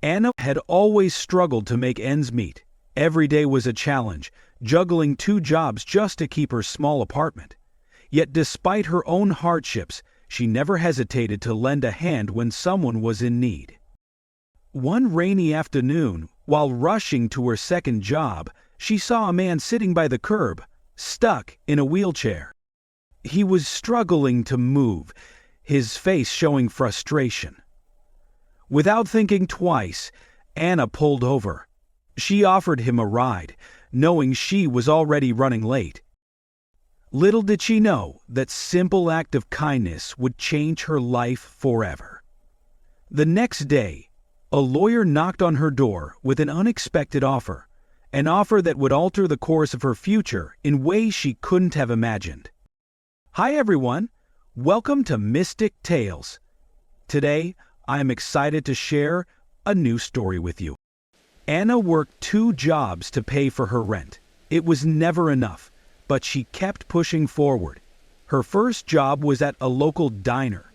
Anna had always struggled to make ends meet. Every day was a challenge, juggling 2 jobs just to keep her small apartment. Yet despite her own hardships, she never hesitated to lend a hand when someone was in need. One rainy afternoon, while rushing to her second job, she saw a man sitting by the curb, stuck in a wheelchair. He was struggling to move, his face showing frustration. Without thinking twice, Anna pulled over. She offered him a ride, knowing she was already running late. Little did she know that simple act of kindness would change her life forever. The next day, a lawyer knocked on her door with an unexpected offer, an offer that would alter the course of her future in ways she couldn't have imagined. Hi everyone, welcome to Mystic Tales. Today, I am excited to share a new story with you. Anna worked 2 jobs to pay for her rent. It was never enough, but she kept pushing forward. Her first job was at a local diner.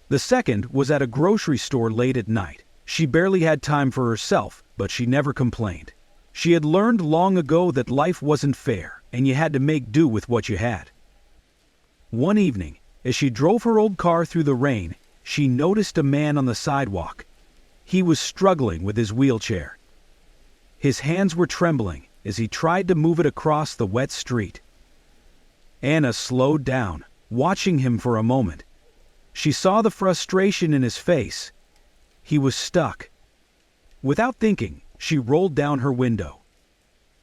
The second was at a grocery store late at night. She barely had time for herself, but she never complained. She had learned long ago that life wasn't fair, and you had to make do with what you had. One evening, as she drove her old car through the rain, she noticed a man on the sidewalk. He was struggling with his wheelchair. His hands were trembling as he tried to move it across the wet street. Anna slowed down, watching him for a moment. She saw the frustration in his face. He was stuck. Without thinking, she rolled down her window.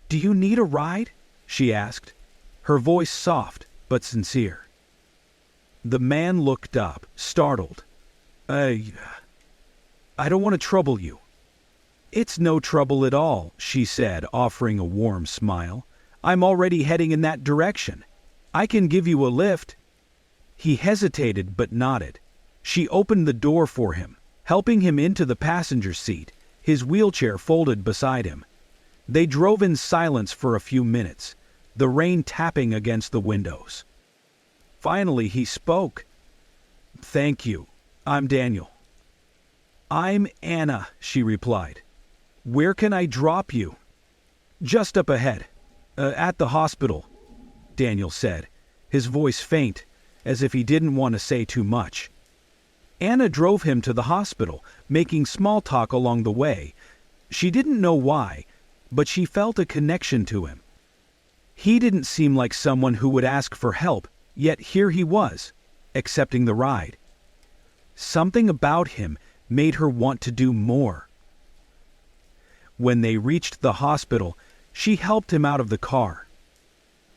"Do you need a ride?" she asked, her voice soft but sincere. The man looked up, startled. I don't want to trouble you." "It's no trouble at all," she said, offering a warm smile. "I'm already heading in that direction. I can give you a lift." He hesitated but nodded. She opened the door for him, helping him into the passenger seat, his wheelchair folded beside him. They drove in silence for a few minutes, the rain tapping against the windows. Finally he spoke. "Thank you. I'm Daniel." "I'm Anna," she replied. "Where can I drop you?" "Just up ahead. At the hospital," Daniel said, his voice faint, as if he didn't want to say too much. Anna drove him to the hospital, making small talk along the way. She didn't know why, but she felt a connection to him. He didn't seem like someone who would ask for help, yet here he was, accepting the ride. Something about him made her want to do more. When they reached the hospital, she helped him out of the car.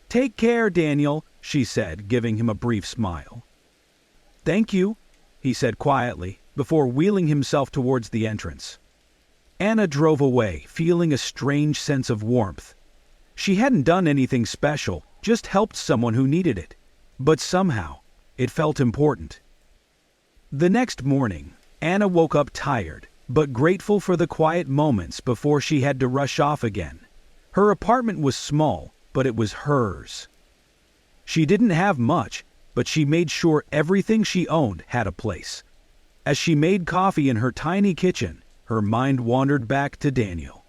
"Take care, Daniel," she said, giving him a brief smile. "Thank you," he said quietly, before wheeling himself towards the entrance. Anna drove away, feeling a strange sense of warmth. She hadn't done anything special, just helped someone who needed it. But somehow, it felt important. The next morning, Anna woke up tired, but grateful for the quiet moments before she had to rush off again. Her apartment was small, but it was hers. She didn't have much, but she made sure everything she owned had a place. As she made coffee in her tiny kitchen, her mind wandered back to Daniel.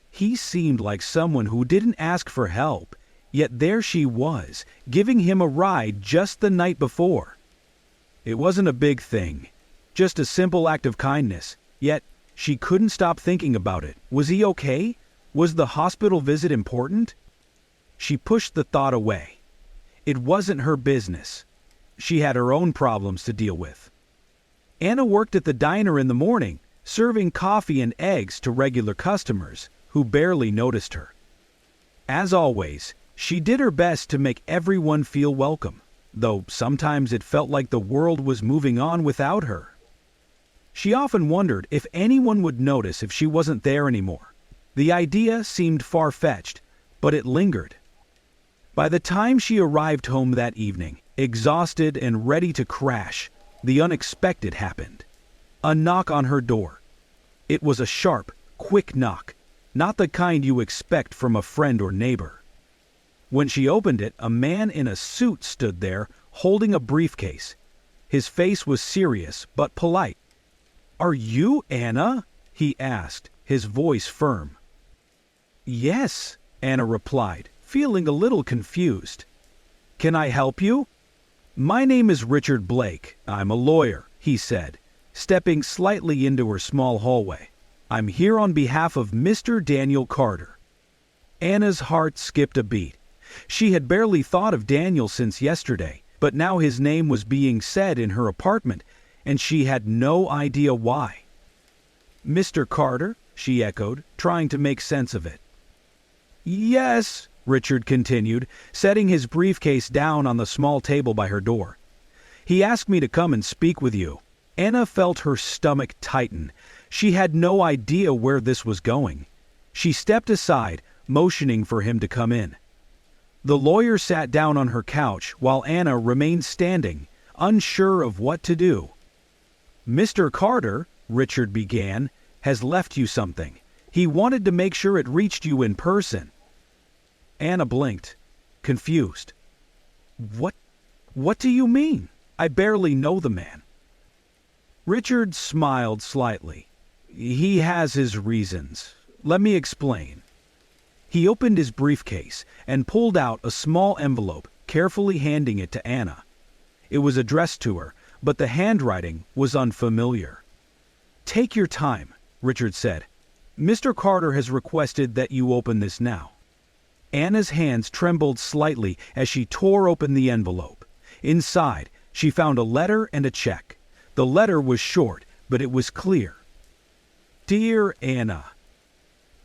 He seemed like someone who didn't ask for help, yet there she was, giving him a ride just the night before. It wasn't a big thing, just a simple act of kindness, yet she couldn't stop thinking about it. Was he okay? Was the hospital visit important? She pushed the thought away. It wasn't her business. She had her own problems to deal with. Anna worked at the diner in the morning, serving coffee and eggs to regular customers who barely noticed her. As always, she did her best to make everyone feel welcome, though sometimes it felt like the world was moving on without her. She often wondered if anyone would notice if she wasn't there anymore. The idea seemed far-fetched, but it lingered. By the time she arrived home that evening, exhausted and ready to crash, the unexpected happened. A knock on her door. It was a sharp, quick knock, not the kind you expect from a friend or neighbor. When she opened it, a man in a suit stood there, holding a briefcase. His face was serious but polite. "Are you Anna?" he asked, his voice firm. Yes, Anna replied, feeling a little confused. Can I help you? My name is Richard Blake. I'm a lawyer, he said, stepping slightly into her small hallway. I'm here on behalf of Mr. Daniel Carter. Anna's heart skipped a beat. She had barely thought of Daniel since yesterday, but now his name was being said in her apartment, and she had no idea why. Mr. Carter? She echoed, trying to make sense of it. Yes, Richard continued, setting his briefcase down on the small table by her door. He asked me to come and speak with you. Anna felt her stomach tighten. She had no idea where this was going. She stepped aside, motioning for him to come in. The lawyer sat down on her couch while Anna remained standing, unsure of what to do. Mr. Carter, Richard began, has left you something. He wanted to make sure it reached you in person. Anna blinked, confused. What do you mean? I barely know the man. Richard smiled slightly. He has his reasons. Let me explain. He opened his briefcase and pulled out a small envelope, carefully handing it to Anna. It was addressed to her, but the handwriting was unfamiliar. Take your time, Richard said. Mr. Carter has requested that you open this now. Anna's hands trembled slightly as she tore open the envelope. Inside, she found a letter and a check. The letter was short, but it was clear. Dear Anna,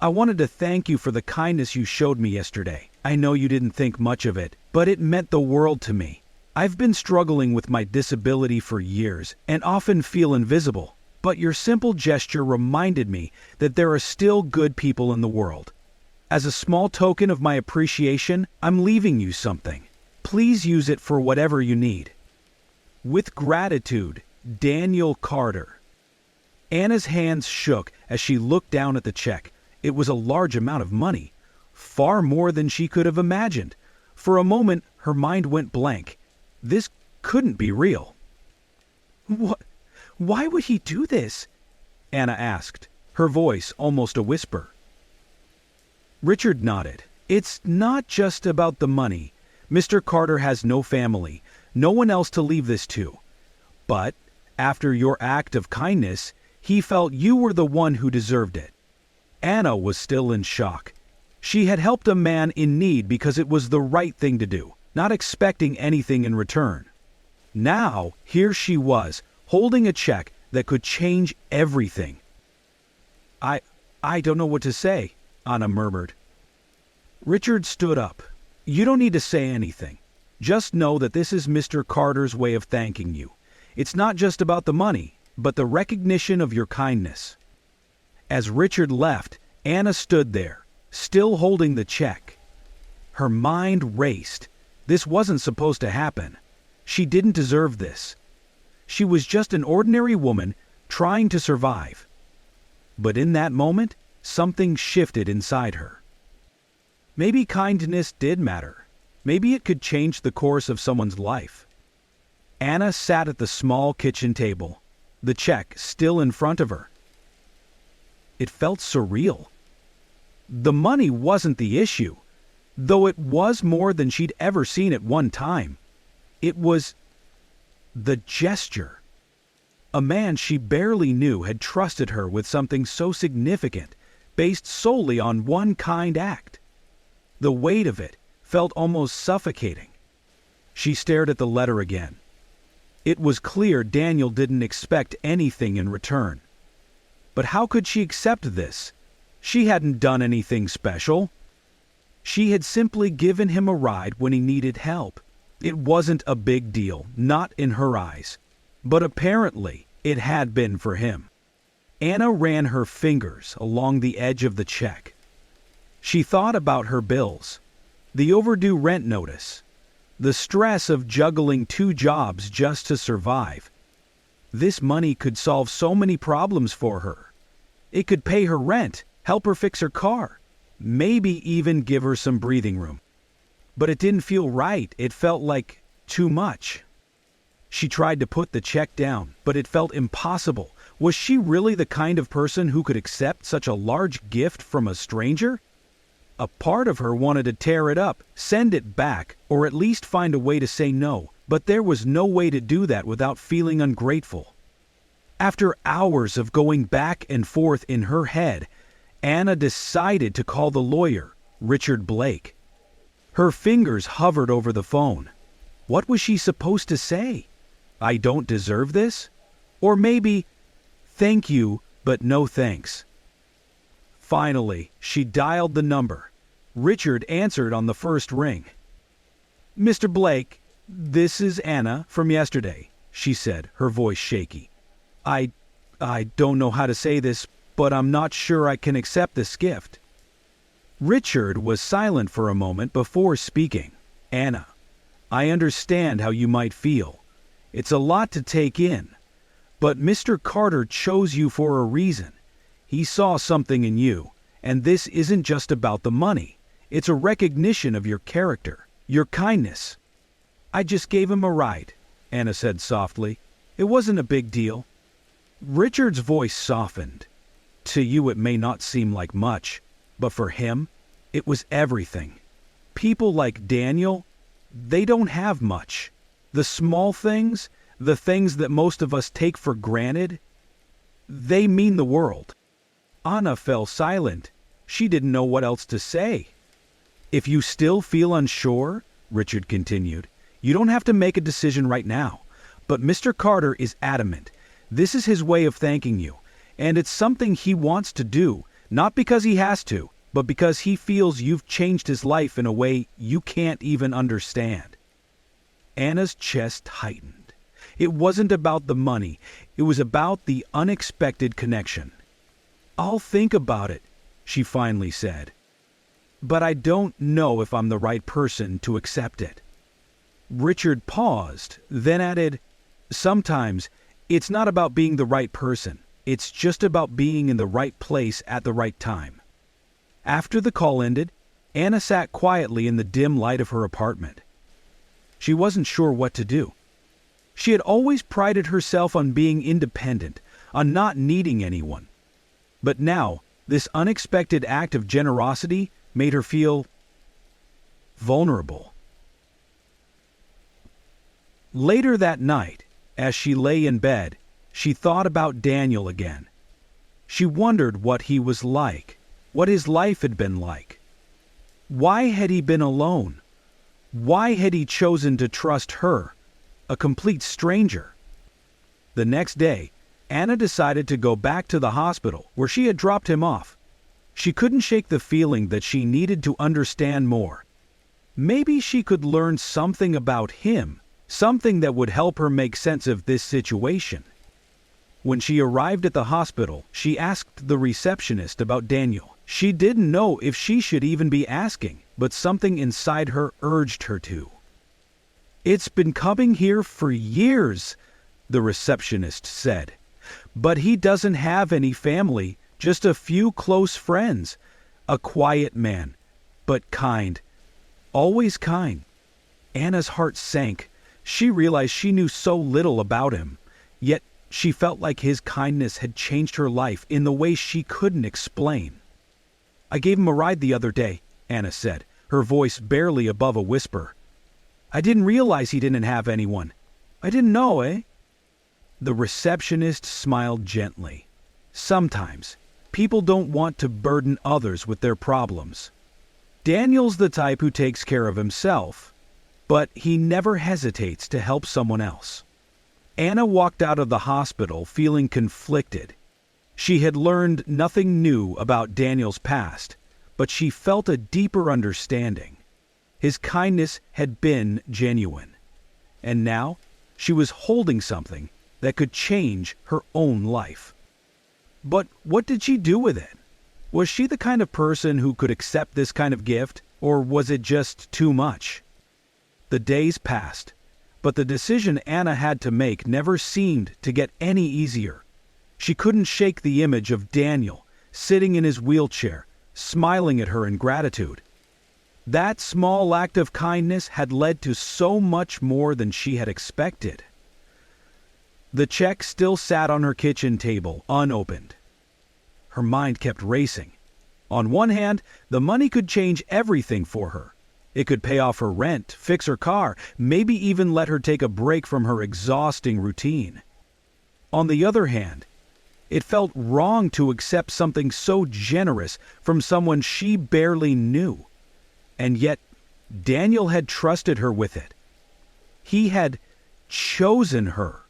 I wanted to thank you for the kindness you showed me yesterday. I know you didn't think much of it, but it meant the world to me. I've been struggling with my disability for years and often feel invisible, but your simple gesture reminded me that there are still good people in the world. As a small token of my appreciation, I'm leaving you something. Please use it for whatever you need. With gratitude, Daniel Carter. Anna's hands shook as she looked down at the check. It was a large amount of money, far more than she could have imagined. For a moment, her mind went blank. This couldn't be real. Why would he do this? Anna asked, her voice almost a whisper. Richard nodded. It's not just about the money. Mr. Carter has no family, no one else to leave this to. But, after your act of kindness, he felt you were the one who deserved it. Anna was still in shock. She had helped a man in need because it was the right thing to do, not expecting anything in return. Now, here she was, holding a check that could change everything. I don't know what to say, Anna murmured. Richard stood up. You don't need to say anything. Just know that this is Mr. Carter's way of thanking you. It's not just about the money, but the recognition of your kindness. As Richard left, Anna stood there, still holding the check. Her mind raced. This wasn't supposed to happen. She didn't deserve this. She was just an ordinary woman trying to survive. But in that moment, something shifted inside her. Maybe kindness did matter. Maybe it could change the course of someone's life. Anna sat at the small kitchen table, the check still in front of her. It felt surreal. The money wasn't the issue, though it was more than she'd ever seen at one time. It was the gesture. A man she barely knew had trusted her with something so significant, based solely on one kind act. The weight of it felt almost suffocating. She stared at the letter again. It was clear Daniel didn't expect anything in return. But how could she accept this? She hadn't done anything special. She had simply given him a ride when he needed help. It wasn't a big deal, not in her eyes. But apparently, it had been for him. Anna ran her fingers along the edge of the check. She thought about her bills, the overdue rent notice, the stress of juggling 2 jobs just to survive. This money could solve so many problems for her. It could pay her rent, help her fix her car, maybe even give her some breathing room. But it didn't feel right. It felt like too much. She tried to put the check down, but it felt impossible Was she really the kind of person who could accept such a large gift from a stranger? A part of her wanted to tear it up, send it back, or at least find a way to say no, but there was no way to do that without feeling ungrateful. After hours of going back and forth in her head, Anna decided to call the lawyer, Richard Blake. Her fingers hovered over the phone. What was she supposed to say? I don't deserve this? Or maybe, thank you, but no thanks. Finally, she dialed the number. Richard answered on the first ring. Mr. Blake, this is Anna from yesterday, she said, her voice shaky. I don't know how to say this, but I'm not sure I can accept this gift. Richard was silent for a moment before speaking. Anna, I understand how you might feel. It's a lot to take in. But Mr. Carter chose you for a reason. He saw something in you, and this isn't just about the money. It's a recognition of your character, your kindness. I just gave him a ride, Anna said softly. It wasn't a big deal. Richard's voice softened. To you it may not seem like much, but for him, it was everything. People like Daniel, they don't have much. The small things, the things that most of us take for granted, they mean the world. Anna fell silent. She didn't know what else to say. If you still feel unsure, Richard continued, you don't have to make a decision right now. But Mr. Carter is adamant. This is his way of thanking you, and it's something he wants to do, not because he has to, but because he feels you've changed his life in a way you can't even understand. Anna's chest tightened. It wasn't about the money. It was about the unexpected connection. I'll think about it, she finally said. But I don't know if I'm the right person to accept it. Richard paused, then added, sometimes it's not about being the right person. It's just about being in the right place at the right time. After the call ended, Anna sat quietly in the dim light of her apartment. She wasn't sure what to do. She had always prided herself on being independent, on not needing anyone. But now, this unexpected act of generosity made her feel vulnerable. Later that night, as she lay in bed, she thought about Daniel again. She wondered what he was like, what his life had been like. Why had he been alone? Why had he chosen to trust her, a complete stranger? The next day, Anna decided to go back to the hospital where she had dropped him off. She couldn't shake the feeling that she needed to understand more. Maybe she could learn something about him, something that would help her make sense of this situation. When she arrived at the hospital, she asked the receptionist about Daniel. She didn't know if she should even be asking, but something inside her urged her to. It's been coming here for years, the receptionist said. But he doesn't have any family, just a few close friends. A quiet man, but kind. Always kind. Anna's heart sank. She realized she knew so little about him, yet she felt like his kindness had changed her life in the way she couldn't explain. I gave him a ride the other day, Anna said, her voice barely above a whisper. I didn't realize he didn't have anyone. I didn't know, eh? The receptionist smiled gently. Sometimes, people don't want to burden others with their problems. Daniel's the type who takes care of himself, but he never hesitates to help someone else. Anna walked out of the hospital feeling conflicted. She had learned nothing new about Daniel's past, but she felt a deeper understanding. His kindness had been genuine, and now she was holding something that could change her own life. But what did she do with it? Was she the kind of person who could accept this kind of gift, or was it just too much? The days passed, but the decision Anna had to make never seemed to get any easier. She couldn't shake the image of Daniel sitting in his wheelchair, smiling at her in gratitude. That small act of kindness had led to so much more than she had expected. The check still sat on her kitchen table, unopened. Her mind kept racing. On one hand, the money could change everything for her. It could pay off her rent, fix her car, maybe even let her take a break from her exhausting routine. On the other hand, it felt wrong to accept something so generous from someone she barely knew. And yet, Daniel had trusted her with it. He had chosen her.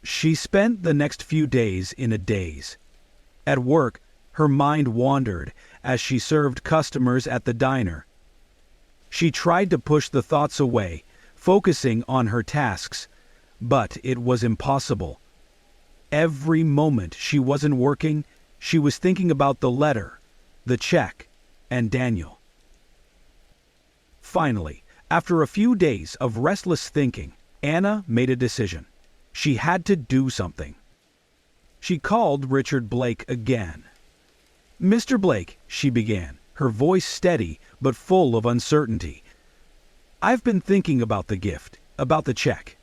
She spent the next few days in a daze. At work, her mind wandered as she served customers at the diner. She tried to push the thoughts away, focusing on her tasks, but it was impossible. Every moment she wasn't working, she was thinking about the letter, the check, and Daniel. Finally, after a few days of restless thinking, Anna made a decision. She had to do something. She called Richard Blake again. "Mr. Blake," she began, her voice steady but full of uncertainty. "I've been thinking about the gift, about the check.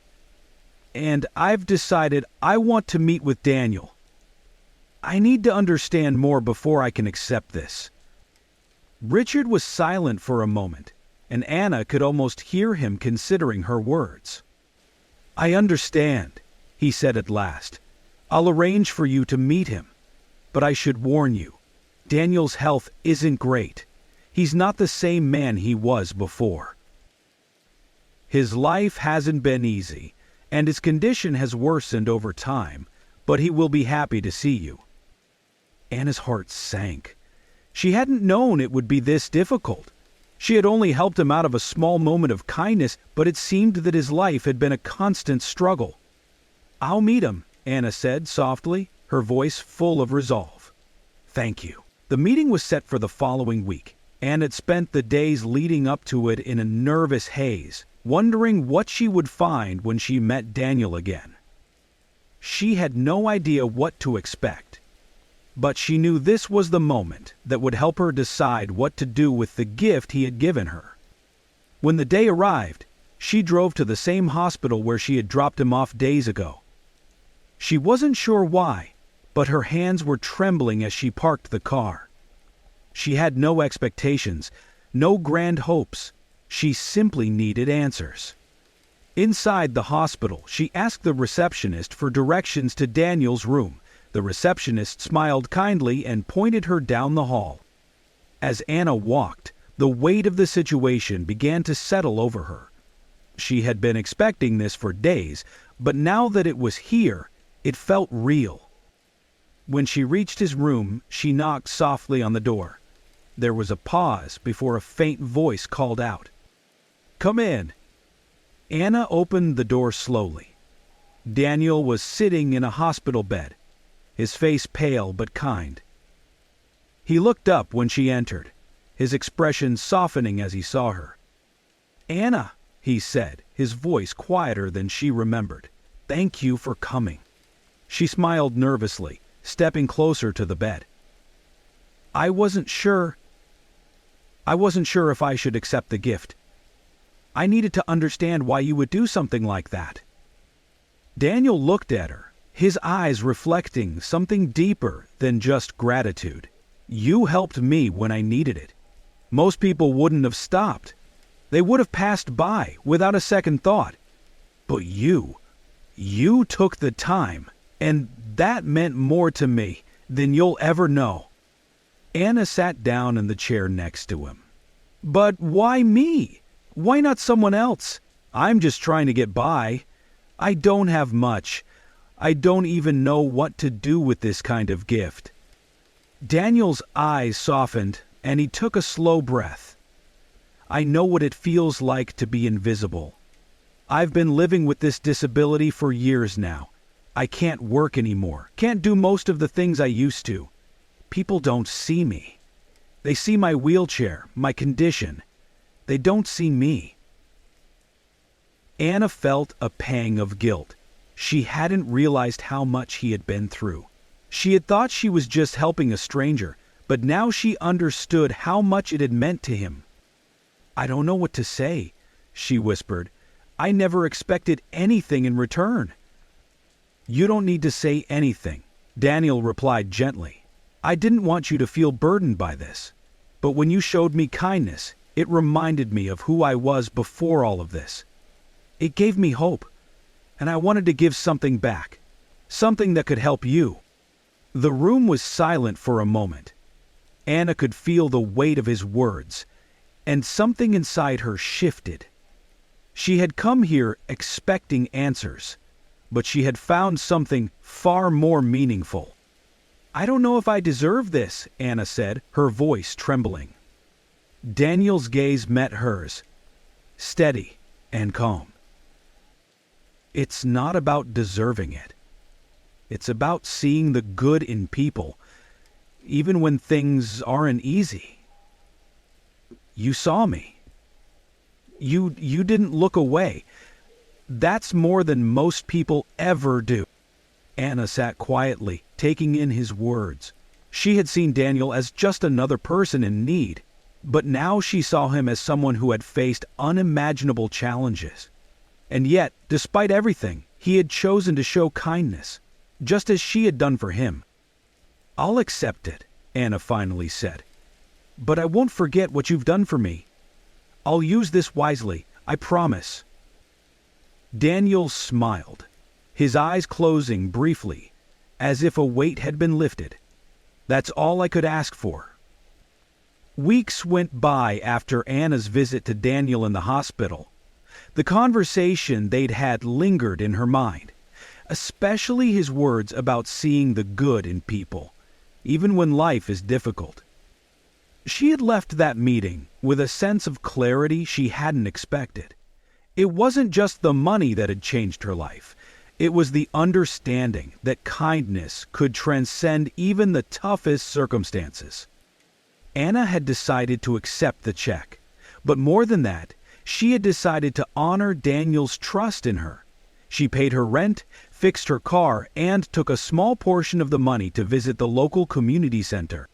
And I've decided I want to meet with Daniel. I need to understand more before I can accept this." Richard was silent for a moment, and Anna could almost hear him considering her words. "I understand," he said at last. "I'll arrange for you to meet him. But I should warn you, Daniel's health isn't great. He's not the same man he was before. His life hasn't been easy, and his condition has worsened over time, but he will be happy to see you." Anna's heart sank. She hadn't known it would be this difficult. She had only helped him out of a small moment of kindness, but it seemed that his life had been a constant struggle. "I'll meet him," Anna said softly, her voice full of resolve. "Thank you." The meeting was set for the following week. Anna had spent the days leading up to it in a nervous haze, wondering what she would find when she met Daniel again. She had no idea what to expect, but she knew this was the moment that would help her decide what to do with the gift he had given her. When the day arrived, she drove to the same hospital where she had dropped him off days ago. She wasn't sure why, but her hands were trembling as she parked the car. She had no expectations, no grand hopes. She simply needed answers. Inside the hospital, she asked the receptionist for directions to Daniel's room. The receptionist smiled kindly and pointed her down the hall. As Anna walked, the weight of the situation began to settle over her. She had been expecting this for days, but now that it was here, it felt real. When she reached his room, she knocked softly on the door. There was a pause before a faint voice called out, "Come in." Anna opened the door slowly. Daniel was sitting in a hospital bed, his face pale but kind. He looked up when she entered, his expression softening as he saw her. "Anna," he said, his voice quieter than she remembered. "Thank you for coming." She smiled nervously, stepping closer to the bed. I wasn't sure if I should accept the gift. I needed to understand why you would do something like that." Daniel looked at her, his eyes reflecting something deeper than just gratitude. "You helped me when I needed it. Most people wouldn't have stopped. They would have passed by without a second thought. But you took the time, and that meant more to me than you'll ever know." Anna sat down in the chair next to him. "But why me? Why not someone else? I'm just trying to get by. I don't have much. I don't even know what to do with this kind of gift." Daniel's eyes softened, and he took a slow breath. "I know what it feels like to be invisible. I've been living with this disability for years now. I can't work anymore, can't do most of the things I used to. People don't see me. They see my wheelchair, my condition. They don't see me." Anna felt a pang of guilt. She hadn't realized how much he had been through. She had thought she was just helping a stranger, but now she understood how much it had meant to him. "I don't know what to say," she whispered. I never expected anything in return." "You don't need to say anything," Daniel replied gently. "I didn't want you to feel burdened by this. But when you showed me kindness, it reminded me of who I was before all of this. It gave me hope, and I wanted to give something back, something that could help you." The room was silent for a moment. Anna could feel the weight of his words, and something inside her shifted. She had come here expecting answers, but she had found something far more meaningful. "I don't know if I deserve this," Anna said, her voice trembling. Daniel's gaze met hers, steady and calm. "It's not about deserving it. It's about seeing the good in people, even when things aren't easy. You saw me. You didn't look away. That's more than most people ever do." Anna sat quietly, taking in his words. She had seen Daniel as just another person in need, but now she saw him as someone who had faced unimaginable challenges. And yet, despite everything, he had chosen to show kindness, just as she had done for him. "I'll accept it," Anna finally said. "But I won't forget what you've done for me. I'll use this wisely, I promise." Daniel smiled, his eyes closing briefly, as if a weight had been lifted. "That's all I could ask for." Weeks went by after Anna's visit to Daniel in the hospital. The conversation they'd had lingered in her mind, especially his words about seeing the good in people, even when life is difficult. She had left that meeting with a sense of clarity she hadn't expected. It wasn't just the money that had changed her life. It was the understanding that kindness could transcend even the toughest circumstances. Anna had decided to accept the check, but more than that, she had decided to honor Daniel's trust in her. She paid her rent, fixed her car, and took a small portion of the money to visit the local community center.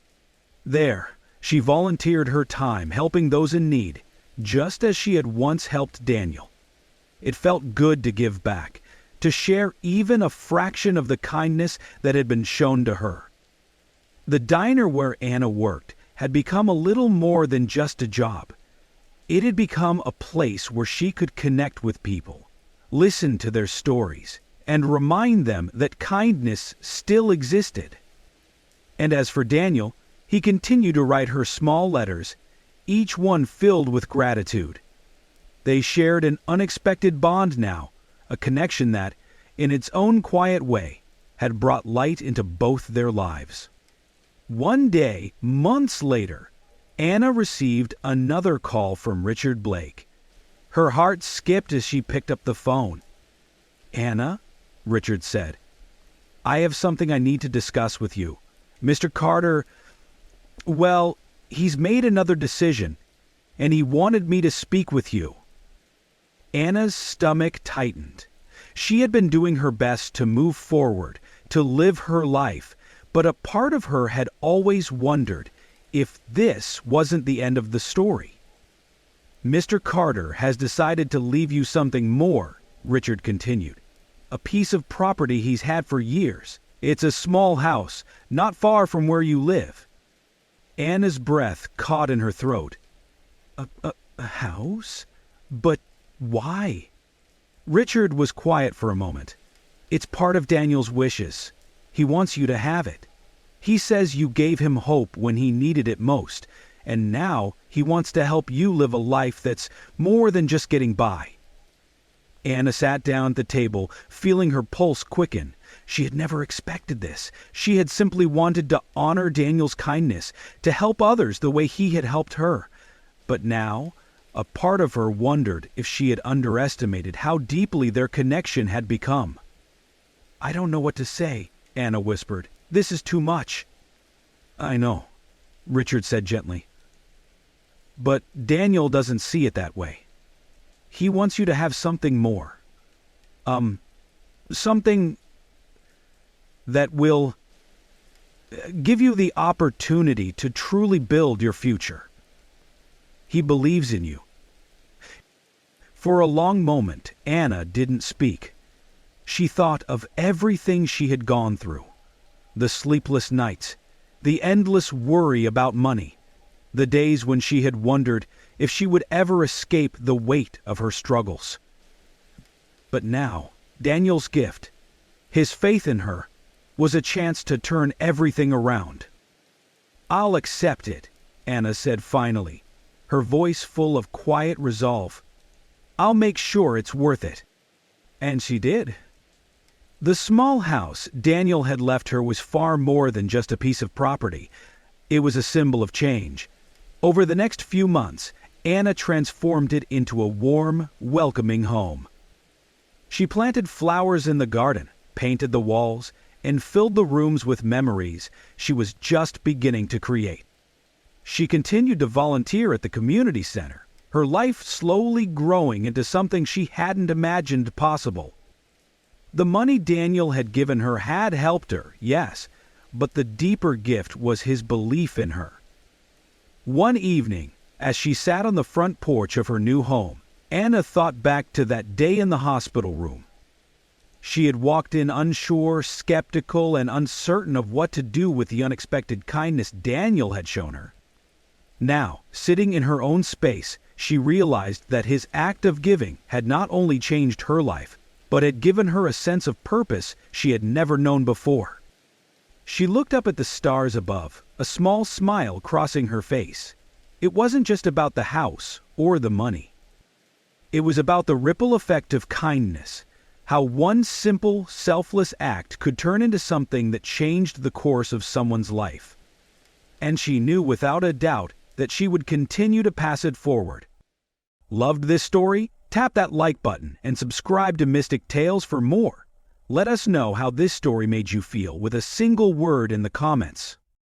There, she volunteered her time helping those in need, just as she had once helped Daniel. It felt good to give back, to share even a fraction of the kindness that had been shown to her. The diner where Anna worked had become a little more than just a job. It had become a place where she could connect with people, listen to their stories, and remind them that kindness still existed. And as for Daniel, he continued to write her small letters, each one filled with gratitude. They shared an unexpected bond now, a connection that, in its own quiet way, had brought light into both their lives. One day, months later, Anna received another call from Richard Blake. Her heart skipped as she picked up the phone. "Anna," Richard said, "I have something I need to discuss with you. Mr. Carter, well, he's made another decision, and he wanted me to speak with you." Anna's stomach tightened. She had been doing her best to move forward, to live her life, but a part of her had always wondered if this wasn't the end of the story. "Mr. Carter has decided to leave you something more," Richard continued. "A piece of property he's had for years. It's a small house, not far from where you live." Anna's breath caught in her throat. A house? But why?" Richard was quiet for a moment. "It's part of Daniel's wishes. He wants you to have it. He says you gave him hope when he needed it most, and now he wants to help you live a life that's more than just getting by." Anna sat down at the table, feeling her pulse quicken. She had never expected this. She had simply wanted to honor Daniel's kindness, to help others the way he had helped her. But now, a part of her wondered if she had underestimated how deeply their connection had become. "I don't know what to say," Anna whispered. "This is too much." "I know," Richard said gently. "But Daniel doesn't see it that way. He wants you to have something more. Something that will give you the opportunity to truly build your future. He believes in you." For a long moment, Anna didn't speak. She thought of everything she had gone through. The sleepless nights, the endless worry about money, the days when she had wondered if she would ever escape the weight of her struggles. But now, Daniel's gift, his faith in her, was a chance to turn everything around. "I'll accept it," Anna said finally, her voice full of quiet resolve. "I'll make sure it's worth it." And she did. The small house Daniel had left her was far more than just a piece of property. It was a symbol of change. Over the next few months, Anna transformed it into a warm, welcoming home. She planted flowers in the garden, painted the walls, and filled the rooms with memories she was just beginning to create. She continued to volunteer at the community center, her life slowly growing into something she hadn't imagined possible. The money Daniel had given her had helped her, yes, but the deeper gift was his belief in her. One evening, as she sat on the front porch of her new home, Anna thought back to that day in the hospital room. She had walked in unsure, skeptical, and uncertain of what to do with the unexpected kindness Daniel had shown her. Now, sitting in her own space, she realized that his act of giving had not only changed her life, but had given her a sense of purpose she had never known before. She looked up at the stars above, a small smile crossing her face. It wasn't just about the house or the money. It was about the ripple effect of kindness, how one simple, selfless act could turn into something that changed the course of someone's life. And she knew without a doubt that she would continue to pass it forward. Loved this story? Tap that like button and subscribe to Mystic Tales for more. Let us know how this story made you feel with a single word in the comments.